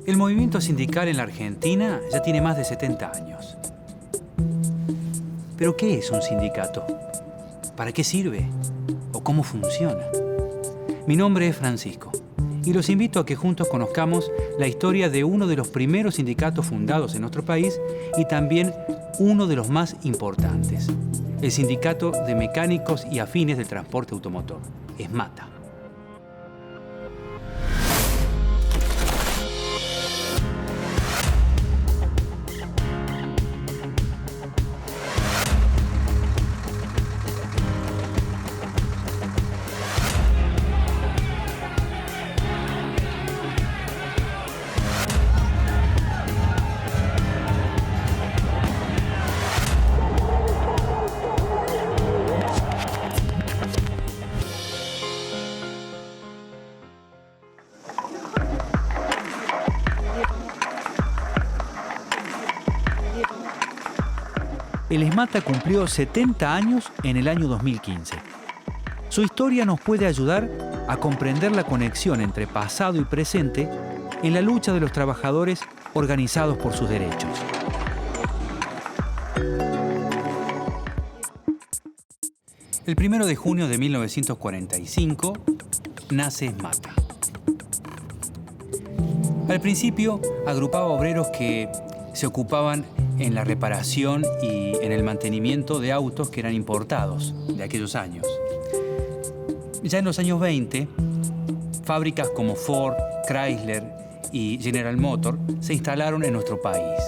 El movimiento sindical en la Argentina ya tiene más de 70 años. ¿Pero qué es un sindicato? ¿Para qué sirve? ¿O cómo funciona? Mi nombre es Francisco y los invito a que juntos conozcamos la historia de uno de los primeros sindicatos fundados en nuestro país y también uno de los más importantes, el Sindicato de Mecánicos y Afines del Transporte Automotor, ESMATA. El ESMATA cumplió 70 años en el año 2015. Su historia nos puede ayudar a comprender la conexión entre pasado y presente en la lucha de los trabajadores organizados por sus derechos. El 1 de junio de 1945 nace ESMATA. Al principio agrupaba obreros que se ocupaban en la reparación y en el mantenimiento de autos que eran importados de aquellos años. Ya en los años 20, fábricas como Ford, Chrysler y General Motors se instalaron en nuestro país.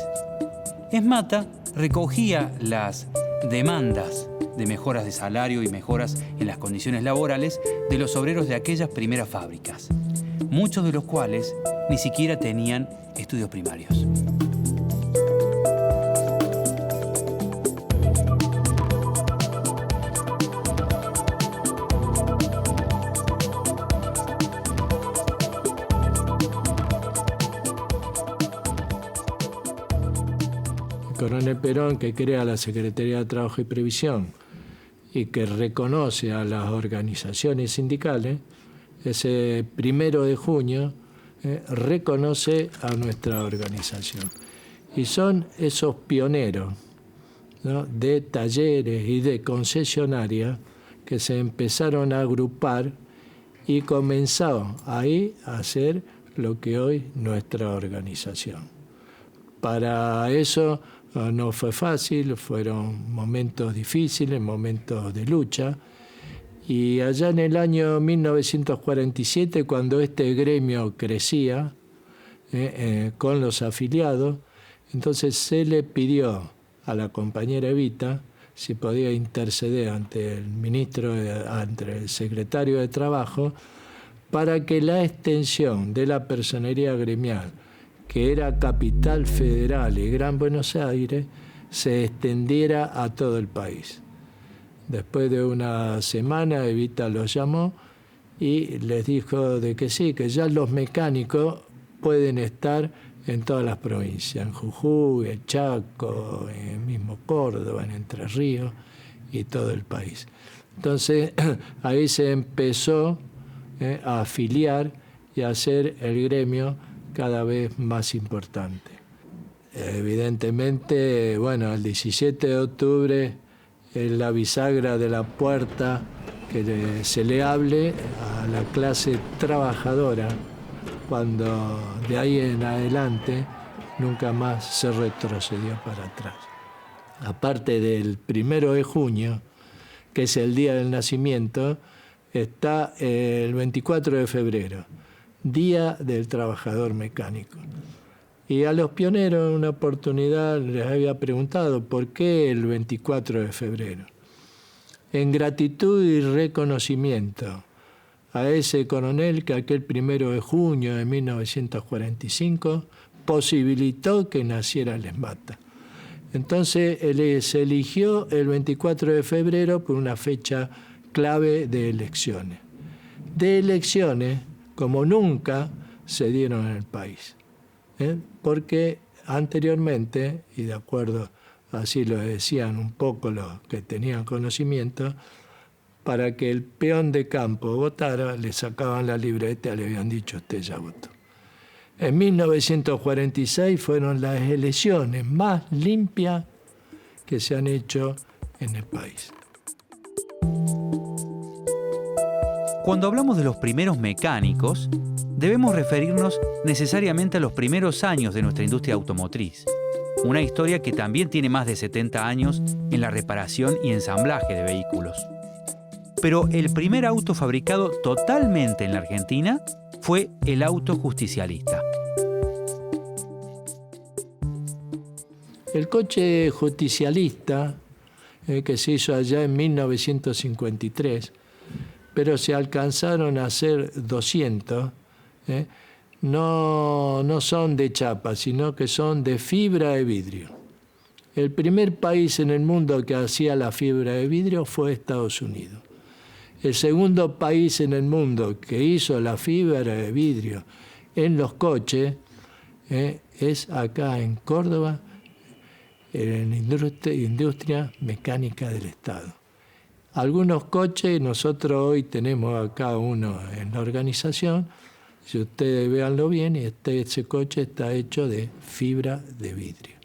ESMATA recogía las demandas de mejoras de salario y mejoras en las condiciones laborales de los obreros de aquellas primeras fábricas, muchos de los cuales ni siquiera tenían estudios primarios. Coronel Perón, que crea la Secretaría de Trabajo y Previsión y que reconoce a las organizaciones sindicales, ese 1 de junio reconoce a nuestra organización. Y son esos pioneros, ¿no?, de talleres y de concesionarias que se empezaron a agrupar y comenzaron ahí a hacer lo que hoy es nuestra organización. Para eso no fue fácil, fueron momentos difíciles, momentos de lucha. Y allá en el año 1947, cuando este gremio crecía con los afiliados, entonces se le pidió a la compañera Evita si podía interceder ante el ministro, ante el secretario de Trabajo, para que la extensión de la personería gremial, que era Capital Federal y Gran Buenos Aires, se extendiera a todo el país. Después de una semana, Evita los llamó y les dijo de que sí, que ya los mecánicos pueden estar en todas las provincias, en Jujuy, en Chaco, en mismo Córdoba, en Entre Ríos y todo el país. Entonces, ahí se empezó a afiliar y a hacer el gremio cada vez más importante. Evidentemente, bueno, el 17 de octubre es la bisagra de la puerta que se le hable a la clase trabajadora, cuando de ahí en adelante nunca más se retrocedió para atrás. Aparte del 1 de junio, que es el día del nacimiento, está el 24 de febrero, Día del Trabajador Mecánico. Y a los pioneros en una oportunidad les había preguntado por qué el 24 de febrero. En gratitud y reconocimiento a ese coronel que aquel 1 de junio de 1945 posibilitó que naciera el ESMATA. Entonces se eligió el 24 de febrero por una fecha clave de elecciones. de elecciones como nunca se dieron en el país. Porque anteriormente, y de acuerdo, así lo decían un poco los que tenían conocimiento, para que el peón de campo votara, le sacaban la libreta y le habían dicho, usted ya votó. En 1946 fueron las elecciones más limpias que se han hecho en el país. Cuando hablamos de los primeros mecánicos, debemos referirnos necesariamente a los primeros años de nuestra industria automotriz. Una historia que también tiene más de 70 años en la reparación y ensamblaje de vehículos. Pero el primer auto fabricado totalmente en la Argentina fue el auto justicialista. El coche justicialista, que se hizo allá en 1953, pero se alcanzaron a hacer 200, no son de chapa, sino que son de fibra de vidrio. El primer país en el mundo que hacía la fibra de vidrio fue Estados Unidos. El segundo país en el mundo que hizo la fibra de vidrio en los coches es acá en Córdoba, en la industria mecánica del Estado. Algunos coches, nosotros hoy tenemos acá uno en la organización, si ustedes véanlo bien, ese coche está hecho de fibra de vidrio.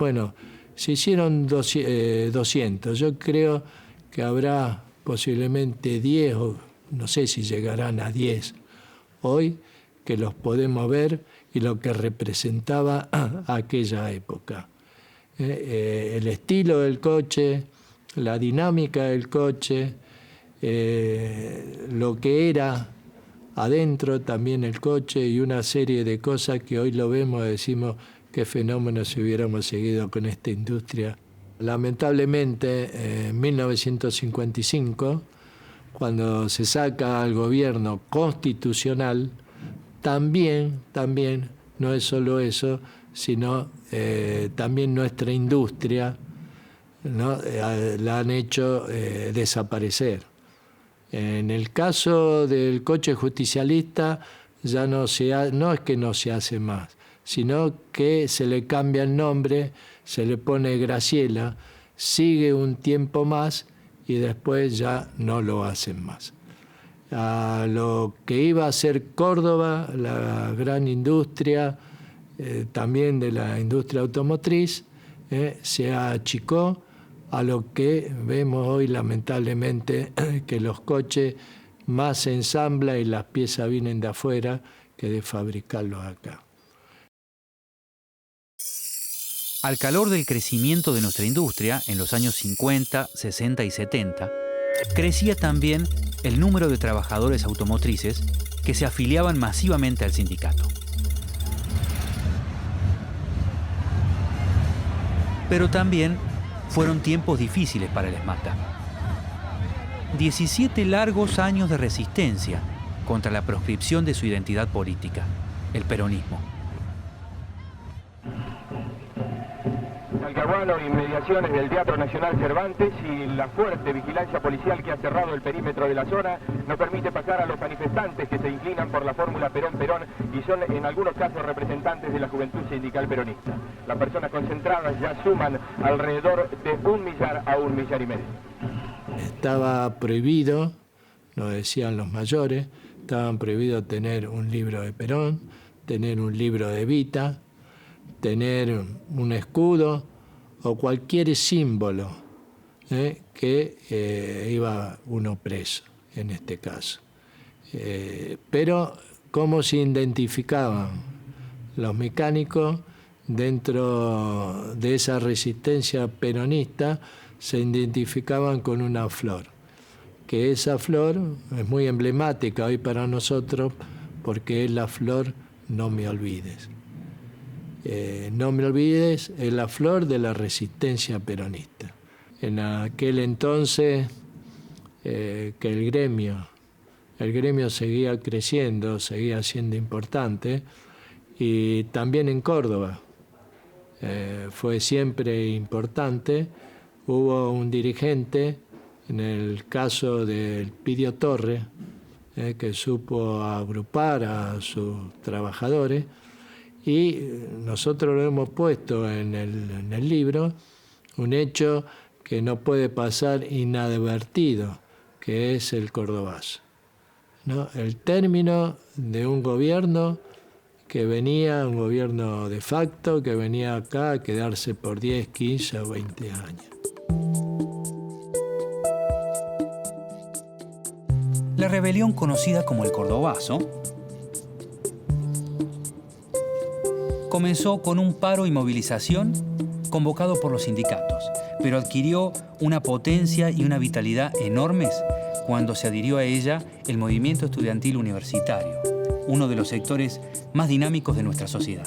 Bueno, se hicieron 200, yo creo que habrá posiblemente 10, o no sé si llegarán a 10 hoy, que los podemos ver y lo que representaba aquella época. El estilo del coche, la dinámica del coche, lo que era adentro también el coche y una serie de cosas que hoy lo vemos y decimos qué fenómeno si hubiéramos seguido con esta industria. Lamentablemente, en 1955, cuando se saca al gobierno constitucional, también no es solo eso, sino también nuestra industria, ¿no? La han hecho desaparecer. En el caso del coche justicialista ya no es que no se hace más, sino que se le cambia el nombre, se le pone Graciela, sigue un tiempo más y después ya no lo hacen más. A lo que iba a ser Córdoba, la gran industria, también de la industria automotriz, se achicó a lo que vemos hoy lamentablemente, que los coches más se ensamblan y las piezas vienen de afuera que de fabricarlos acá. Al calor del crecimiento de nuestra industria en los años 50, 60 y 70, crecía también el número de trabajadores automotrices que se afiliaban masivamente al sindicato. Pero también fueron tiempos difíciles para el SMATA. 17 largos años de resistencia contra la proscripción de su identidad política, el peronismo. Talcahuano, inmediaciones del Teatro Nacional Cervantes, y la fuerte vigilancia policial que ha cerrado el perímetro de la zona no permite pasar a los manifestantes que se inclinan por la fórmula Perón-Perón y son en algunos casos representantes de la Juventud Sindical Peronista. Las personas concentradas ya suman alrededor de 1 millar a 1,5 millar. Estaba prohibido, lo decían los mayores, estaban prohibidos tener un libro de Perón, tener un libro de Evita, tener un escudo o cualquier símbolo que iba uno preso, en este caso. Pero, ¿cómo se identificaban los mecánicos dentro de esa resistencia peronista? Se identificaban con una flor, que esa flor es muy emblemática hoy para nosotros porque es la flor No me olvides. No me olvides es la flor de la resistencia peronista. En aquel entonces que el gremio seguía creciendo, seguía siendo importante, y también en Córdoba fue siempre importante. Hubo un dirigente, en el caso del Pidio Torre, que supo agrupar a sus trabajadores, y nosotros lo hemos puesto en el libro, un hecho que no puede pasar inadvertido, que es el cordobazo, ¿no? El término de un gobierno que venía, un gobierno de facto, que venía acá a quedarse por 10, 15 o 20 años. La rebelión conocida como el Cordobazo comenzó con un paro y movilización convocado por los sindicatos, pero adquirió una potencia y una vitalidad enormes cuando se adhirió a ella el movimiento estudiantil universitario, uno de los sectores más dinámicos de nuestra sociedad.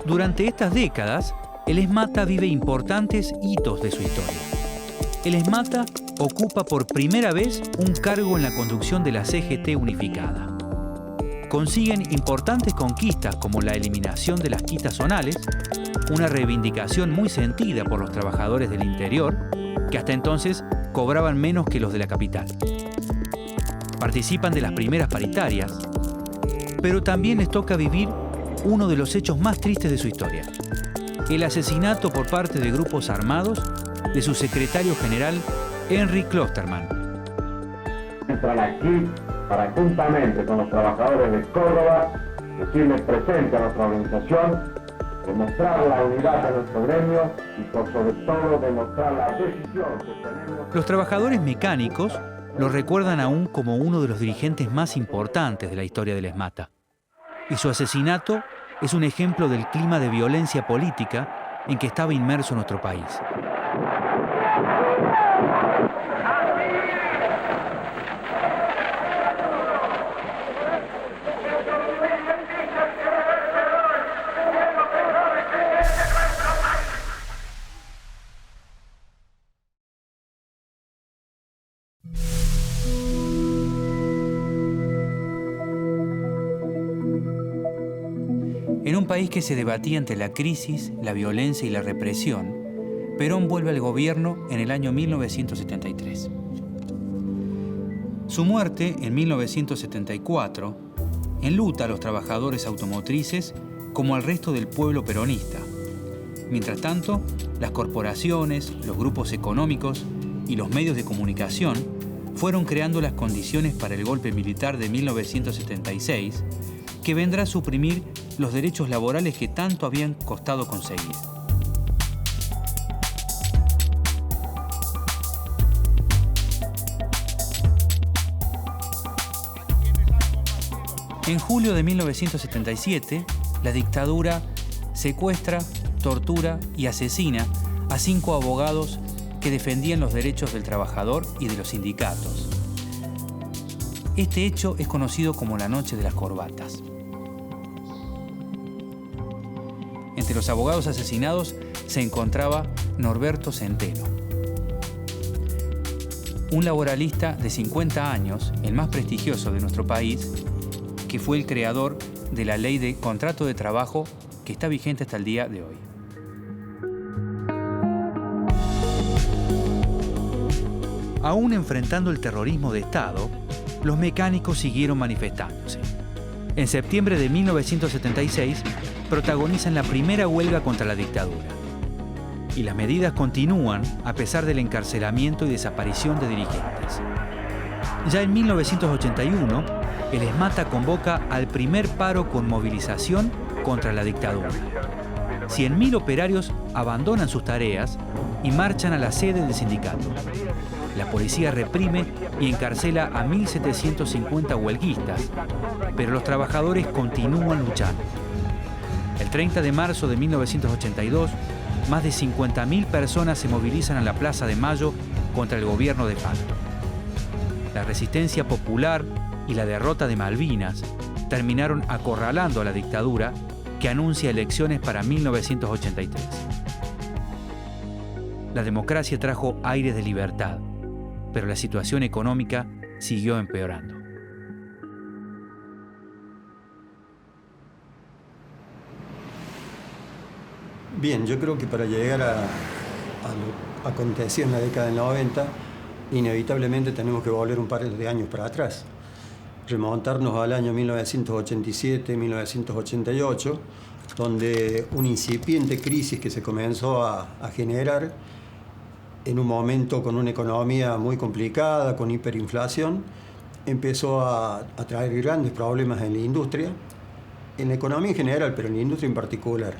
Durante estas décadas, el ESMATA vive importantes hitos de su historia. El ESMATA ocupa por primera vez un cargo en la conducción de la CGT unificada. Consiguen importantes conquistas como la eliminación de las quitas zonales, una reivindicación muy sentida por los trabajadores del interior, que hasta entonces cobraban menos que los de la capital. Participan de las primeras paritarias, pero también les toca vivir uno de los hechos más tristes de su historia: el asesinato por parte de grupos armados de su secretario general, Henry Klosterman. Entran aquí para, juntamente con los trabajadores de Córdoba, decirles presente a nuestra organización, demostrar la unidad de nuestro gremio y, por sobre todo, demostrar la decisión que tenemos. Los trabajadores mecánicos lo recuerdan aún como uno de los dirigentes más importantes de la historia del ESMATA. Y su asesinato es un ejemplo del clima de violencia política en que estaba inmerso nuestro país. En un país que se debatía entre la crisis, la violencia y la represión, Perón vuelve al gobierno en el año 1973. Su muerte, en 1974, enluta a los trabajadores automotrices como al resto del pueblo peronista. Mientras tanto, las corporaciones, los grupos económicos y los medios de comunicación fueron creando las condiciones para el golpe militar de 1976, que vendrá a suprimir los derechos laborales que tanto habían costado conseguir. En julio de 1977, la dictadura secuestra, tortura y asesina a 5 abogados que defendían los derechos del trabajador y de los sindicatos. Este hecho es conocido como la Noche de las Corbatas. Entre los abogados asesinados se encontraba Norberto Centeno, un laboralista de 50 años, el más prestigioso de nuestro país, que fue el creador de la ley de contrato de trabajo que está vigente hasta el día de hoy. Aún enfrentando el terrorismo de Estado, los mecánicos siguieron manifestándose. En septiembre de 1976, protagonizan la primera huelga contra la dictadura. Y las medidas continúan a pesar del encarcelamiento y desaparición de dirigentes. Ya en 1981, el ESMATA convoca al primer paro con movilización contra la dictadura. 100.000 operarios abandonan sus tareas y marchan a la sede del sindicato. La policía reprime y encarcela a 1.750 huelguistas, pero los trabajadores continúan luchando. El 30 de marzo de 1982, más de 50.000 personas se movilizan a la Plaza de Mayo contra el gobierno de facto. La resistencia popular y la derrota de Malvinas terminaron acorralando a la dictadura, que anuncia elecciones para 1983. La democracia trajo aires de libertad, pero la situación económica siguió empeorando. Bien, yo creo que para llegar a lo acontecido en la década del 90, inevitablemente tenemos que volver un par de años para atrás. Remontarnos al año 1987, 1988, donde una incipiente crisis que se comenzó a generar en un momento con una economía muy complicada, con hiperinflación, empezó a traer grandes problemas en la industria, en la economía en general, pero en la industria en particular.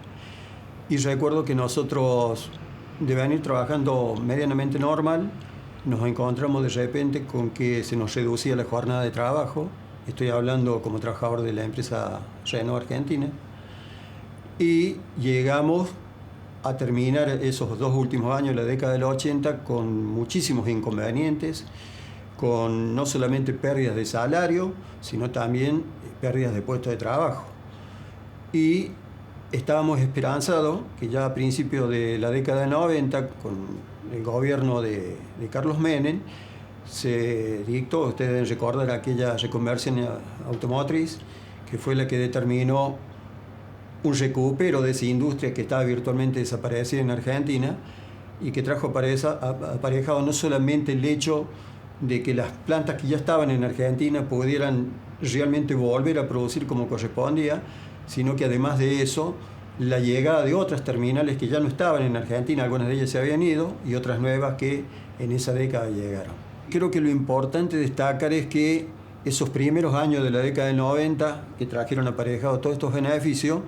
Y recuerdo que nosotros, de venir trabajando medianamente normal, nos encontramos de repente con que se nos reducía la jornada de trabajo. Estoy hablando como trabajador de la empresa Renault Argentina. Y llegamos a terminar esos 2 últimos años de la década del 80 con muchísimos inconvenientes, con no solamente pérdidas de salario, sino también pérdidas de puestos de trabajo. Y estábamos esperanzados que ya a principios de la década del 90, con el gobierno de Carlos Menem, se dictó, ustedes deben recordar aquella reconversión automotriz, que fue la que determinó un recupero de esa industria que estaba virtualmente desaparecida en Argentina y que trajo aparejado no solamente el hecho de que las plantas que ya estaban en Argentina pudieran realmente volver a producir como correspondía, sino que además de eso, la llegada de otras terminales que ya no estaban en Argentina, algunas de ellas se habían ido, y otras nuevas que en esa década llegaron. Creo que lo importante destacar es que esos primeros años de la década del 90, que trajeron aparejados todos estos beneficios,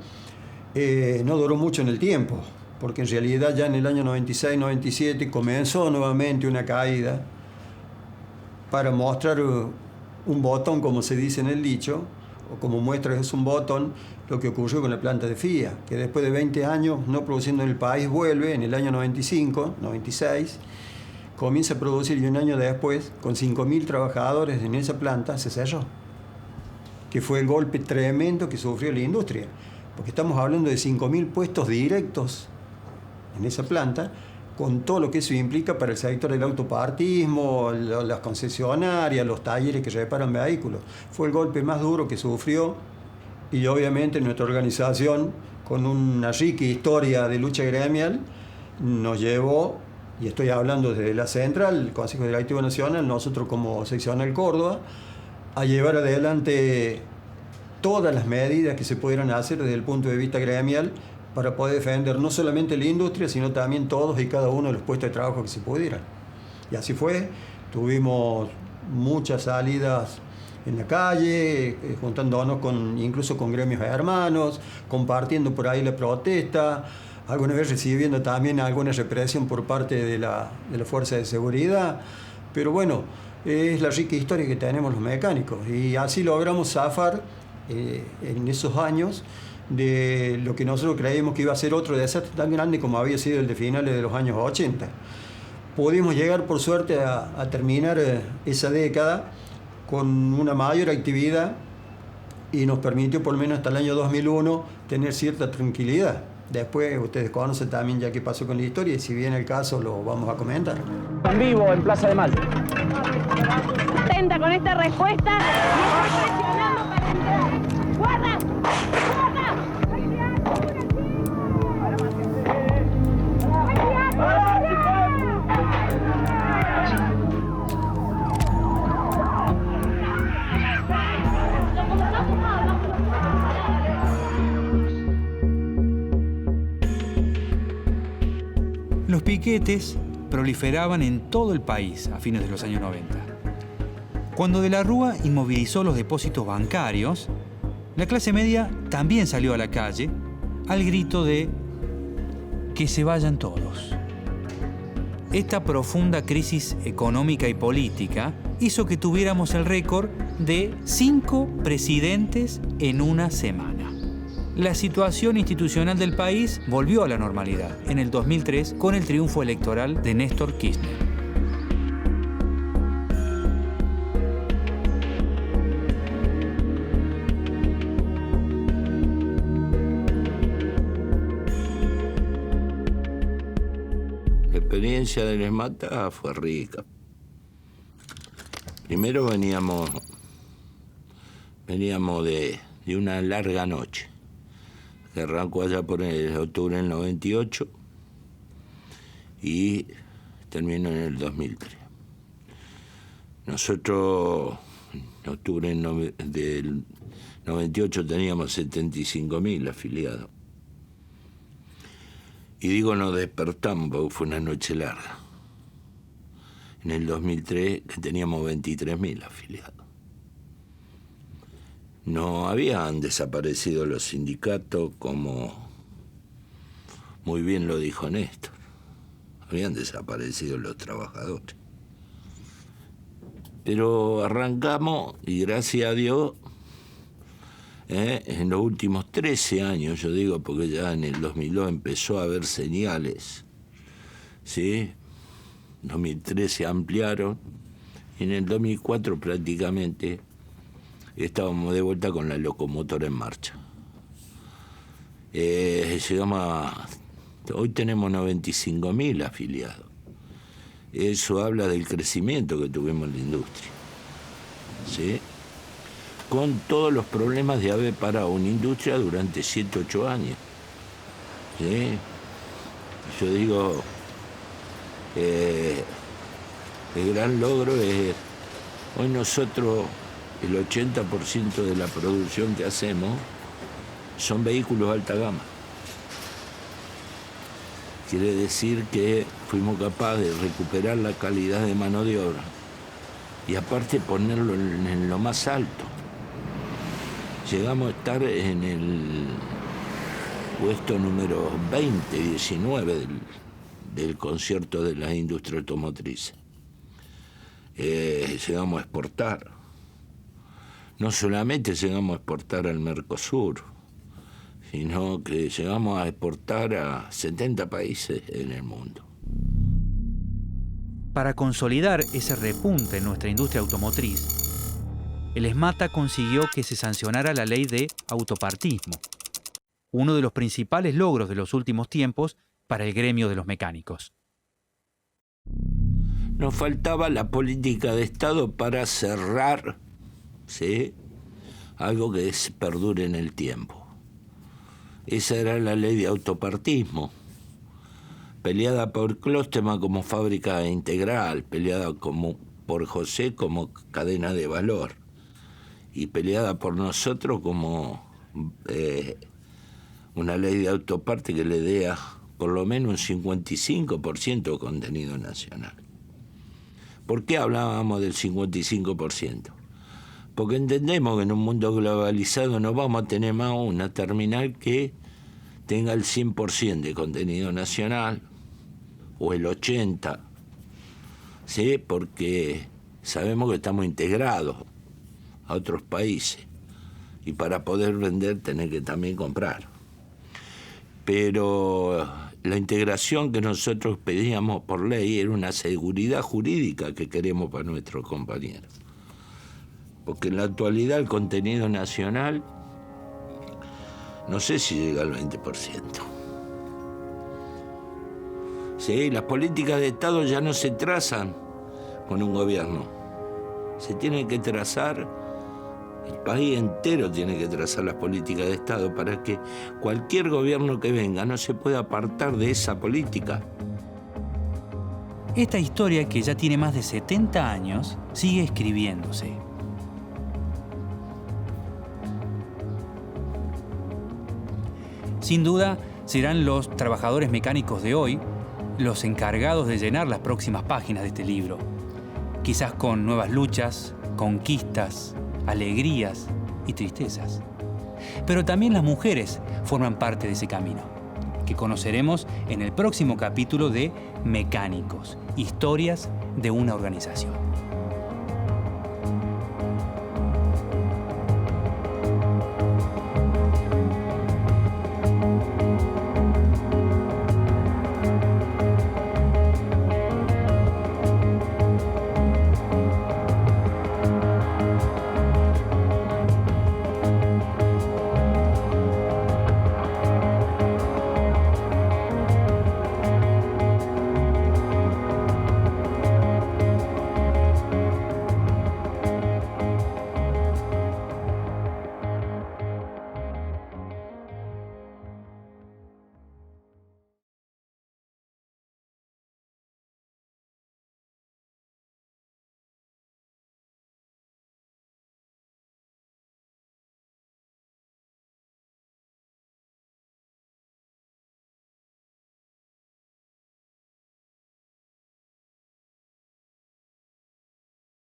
no duró mucho en el tiempo, porque en realidad ya en el año 96-97 comenzó nuevamente una caída para mostrar un botón, como se dice en el dicho, o como muestra es un botón, lo que ocurrió con la planta de FIA, que después de 20 años no produciendo en el país vuelve en el año 95, 96, comienza a producir y un año después, con 5.000 trabajadores en esa planta, se cerró. Que fue el golpe tremendo que sufrió la industria, porque estamos hablando de 5.000 puestos directos en esa planta, con todo lo que eso implica para el sector del autopartismo, las concesionarias, los talleres que reparan vehículos. Fue el golpe más duro que sufrió, y obviamente nuestra organización, con una rica historia de lucha gremial, nos llevó, y estoy hablando desde la central, el Consejo Directivo Nacional, nosotros como seccional Córdoba, a llevar adelante todas las medidas que se pudieran hacer desde el punto de vista gremial para poder defender no solamente la industria, sino también todos y cada uno de los puestos de trabajo que se pudieran. Y así fue, tuvimos muchas salidas en la calle, juntándonos incluso con gremios hermanos, compartiendo por ahí la protesta, alguna vez recibiendo también alguna represión por parte de la fuerza de seguridad, pero bueno, es la rica historia que tenemos los mecánicos, y así logramos zafar en esos años de lo que nosotros creíamos que iba a ser otro desastre tan grande como había sido el de finales de los años 80. Pudimos llegar por suerte a terminar esa década con una mayor actividad y nos permitió por lo menos hasta el año 2001 tener cierta tranquilidad. Después ustedes conocen también ya qué pasó con la historia, y si viene el caso lo vamos a comentar. En vivo en Plaza de Mayo. Atenta con esta respuesta y está presionando para entrar. ¡Guarda! ¡Guarda! Los piquetes proliferaban en todo el país a fines de los años 90. Cuando De la Rúa inmovilizó los depósitos bancarios, la clase media también salió a la calle al grito de que se vayan todos. esta profunda crisis económica y política hizo que tuviéramos el récord de 5 presidentes en una semana. La situación institucional del país volvió a la normalidad en el 2003 con el triunfo electoral de Néstor Kirchner. La experiencia del ESMATA fue rica. Primero veníamos de una larga noche, que arrancó allá por el octubre del 98 y terminó en el 2003. Nosotros en octubre del 98 teníamos 75.000 afiliados. Y digo, nos despertamos porque fue una noche larga. En el 2003 teníamos 23.000 afiliados. No habían desaparecido los sindicatos como muy bien lo dijo Néstor. Habían desaparecido los trabajadores. Pero arrancamos y gracias a Dios, en los últimos 13 años, yo digo, porque ya en el 2002 empezó a haber señales, ¿sí? En 2013 se ampliaron y en el 2004 prácticamente estábamos de vuelta con la locomotora en marcha. Hoy tenemos 95.000 afiliados. Eso habla del crecimiento que tuvimos en la industria, ¿sí? Con todos los problemas de haber parado una industria durante 7, 8 años. ¿Sí? Yo digo, el gran logro es, hoy nosotros, el 80% de la producción que hacemos son vehículos de alta gama. Quiere decir que fuimos capaces de recuperar la calidad de mano de obra y aparte ponerlo en lo más alto. Llegamos a estar en el puesto número 19 del concierto de la industria automotriz. Llegamos a exportar. No solamente llegamos a exportar al Mercosur, sino que llegamos a exportar a 70 países en el mundo. Para consolidar ese repunte en nuestra industria automotriz, el ESMATA consiguió que se sancionara la ley de autopartismo, uno de los principales logros de los últimos tiempos para el gremio de los mecánicos. Nos faltaba la política de Estado para cerrar, ¿sí?, algo que perdure en el tiempo. Esa era la ley de autopartismo, peleada por Clóstema como fábrica integral, peleada por José como cadena de valor y peleada por nosotros como una ley de autoparte que le dé por lo menos un 55% de contenido nacional. ¿Por qué hablábamos del 55%? Porque entendemos que en un mundo globalizado no vamos a tener más una terminal que tenga el 100% de contenido nacional o el 80%, ¿sí? Porque sabemos que estamos integrados a otros países y para poder vender tenés que también comprar. Pero la integración que nosotros pedíamos por ley era una seguridad jurídica que queremos para nuestros compañeros. Porque en la actualidad el contenido nacional no sé si llega al 20%. Sí, las políticas de Estado ya no se trazan con un gobierno. Se tienen que trazar, el país entero tiene que trazar las políticas de Estado para que cualquier gobierno que venga no se pueda apartar de esa política. Esta historia, que ya tiene más de 70 años, sigue escribiéndose. Sin duda, serán los trabajadores mecánicos de hoy los encargados de llenar las próximas páginas de este libro. Quizás con nuevas luchas, conquistas, alegrías y tristezas. Pero también las mujeres forman parte de ese camino. que conoceremos en el próximo capítulo de Mecánicos, historias de una organización.